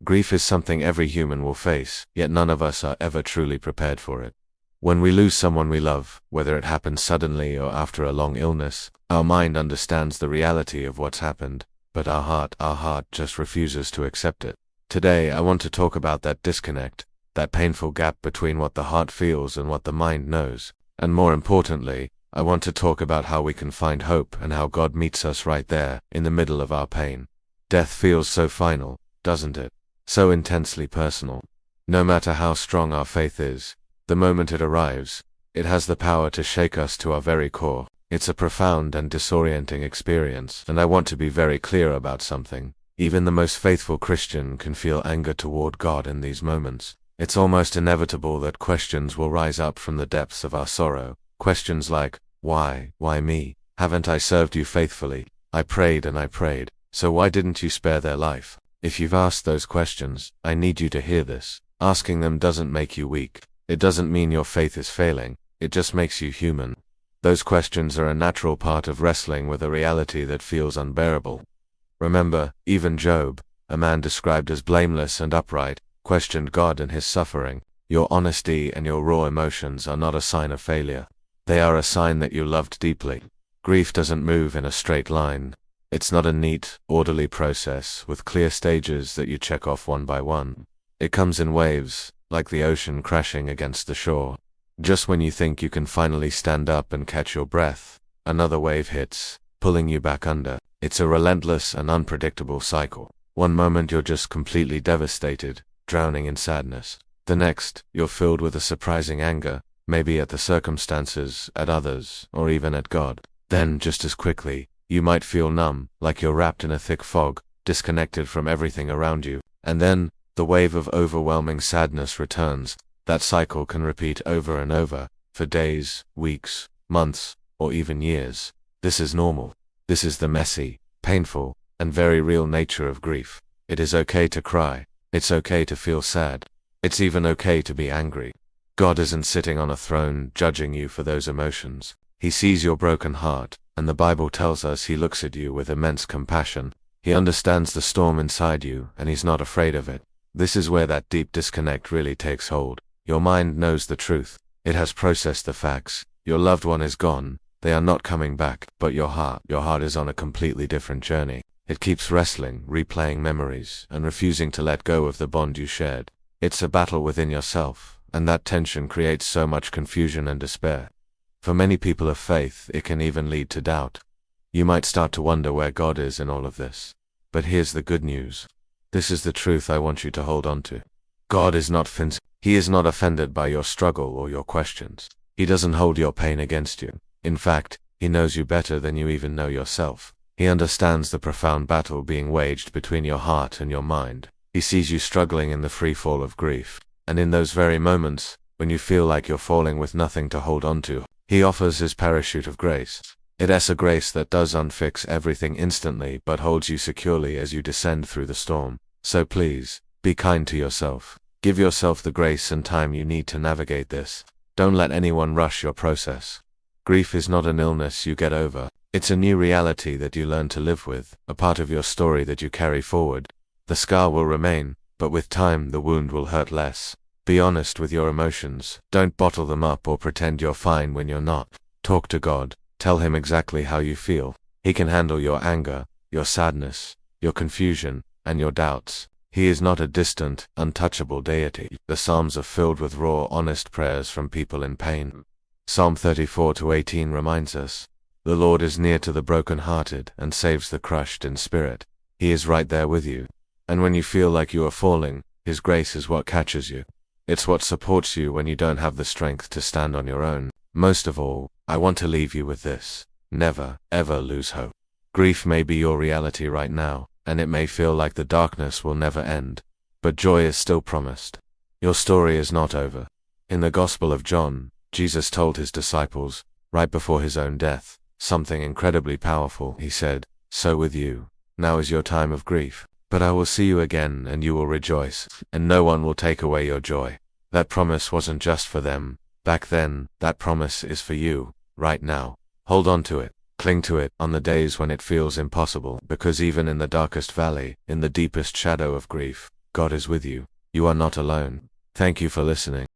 Grief is something every human will face, yet none of us are ever truly prepared for it. When we lose someone we love, whether it happens suddenly or after a long illness, our mind understands the reality of what's happened, but our heart just refuses to accept it. Today I want to talk about that disconnect, that painful gap between what the heart feels and what the mind knows. And more importantly, I want to talk about how we can find hope and how God meets us right there, in the middle of our pain. Death feels so final, doesn't it? So intensely personal. No matter how strong our faith is, the moment it arrives, it has the power to shake us to our very core. It's a profound and disorienting experience, and I want to be very clear about something. Even the most faithful Christian can feel anger toward God in these moments. It's almost inevitable that questions will rise up from the depths of our sorrow. Questions like, why me? Haven't I served you faithfully? I prayed and I prayed, so why didn't you spare their life? If you've asked those questions, I need you to hear this. Asking them doesn't make you weak. It doesn't mean your faith is failing. It just makes you human. Those questions are a natural part of wrestling with a reality that feels unbearable. Remember, even Job, a man described as blameless and upright, questioned God in his suffering. Your honesty and your raw emotions are not a sign of failure. They are a sign that you loved deeply. Grief doesn't move in a straight line. It's not a neat, orderly process with clear stages that you check off one by one. It comes in waves, like the ocean crashing against the shore. Just when you think you can finally stand up and catch your breath, another wave hits, pulling you back under. It's a relentless and unpredictable cycle. One moment you're just completely devastated, drowning in sadness. The next, you're filled with a surprising anger, maybe at the circumstances, at others, or even at God. Then, just as quickly, you might feel numb, like you're wrapped in a thick fog, disconnected from everything around you. And then, the wave of overwhelming sadness returns. That cycle can repeat over and over, for days, weeks, months, or even years. This is normal. This is the messy, painful, and very real nature of grief. It is okay to cry. It's okay to feel sad. It's even okay to be angry. God isn't sitting on a throne judging you for those emotions. He sees your broken heart, and the Bible tells us He looks at you with immense compassion. He understands the storm inside you, and He's not afraid of it. This is where that deep disconnect really takes hold. Your mind knows the truth. It has processed the facts. Your loved one is gone. They are not coming back. But your heart is on a completely different journey. It keeps wrestling, replaying memories, and refusing to let go of the bond you shared. It's a battle within yourself, and that tension creates so much confusion and despair. For many people of faith, it can even lead to doubt. You might start to wonder where God is in all of this. But here's the good news. This is the truth I want you to hold on to. God is not He is not offended by your struggle or your questions. He doesn't hold your pain against you. In fact, He knows you better than you even know yourself. He understands the profound battle being waged between your heart and your mind. He sees you struggling in the free fall of grief. And in those very moments, when you feel like you're falling with nothing to hold on to, He offers His parachute of grace. It's a grace that does unfix everything instantly but holds you securely as you descend through the storm. So please, be kind to yourself. Give yourself the grace and time you need to navigate this. Don't let anyone rush your process. Grief is not an illness you get over. It's a new reality that you learn to live with, a part of your story that you carry forward. The scar will remain, but with time the wound will hurt less. Be honest with your emotions. Don't bottle them up or pretend you're fine when you're not. Talk to God. Tell Him exactly how you feel. He can handle your anger, your sadness, your confusion, and your doubts. He is not a distant, untouchable deity. The Psalms are filled with raw, honest prayers from people in pain. Psalm 34-18 reminds us, "The Lord is near to the brokenhearted and saves the crushed in spirit." He is right there with you. And when you feel like you are falling, His grace is what catches you. It's what supports you when you don't have the strength to stand on your own. Most of all, I want to leave you with this. Never, ever lose hope. Grief may be your reality right now, and it may feel like the darkness will never end. But joy is still promised. Your story is not over. In the Gospel of John, Jesus told His disciples, right before His own death, something incredibly powerful. He said, "So with you, now is your time of grief. But I will see you again and you will rejoice, and no one will take away your joy." That promise wasn't just for them back then. That promise is for you, right now. Hold on to it. Cling to it on the days when it feels impossible, because even in the darkest valley, in the deepest shadow of grief, God is with you. You are not alone. Thank you for listening.